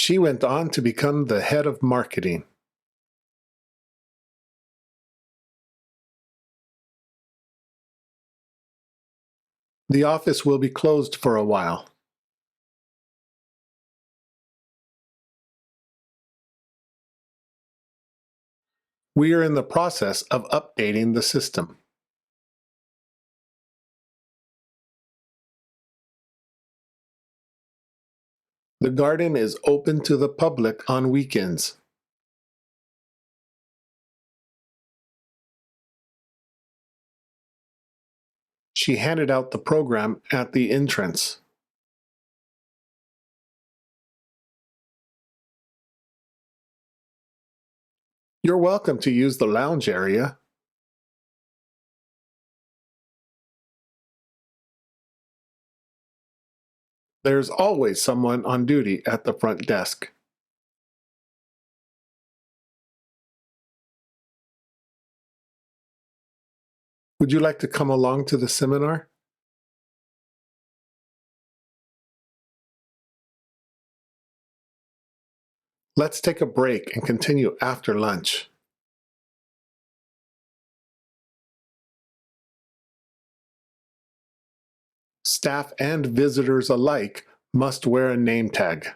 She went on to become the head of marketing. The office will be closed for a while. We are in the process of updating the system. The garden is open to the public on weekends. She handed out the program at the entrance. You're welcome to use the lounge area. There's always someone on duty at the front desk. Would you like to come along to the seminar? Let's take a break and continue after lunch. Staff and visitors alike must wear a name tag.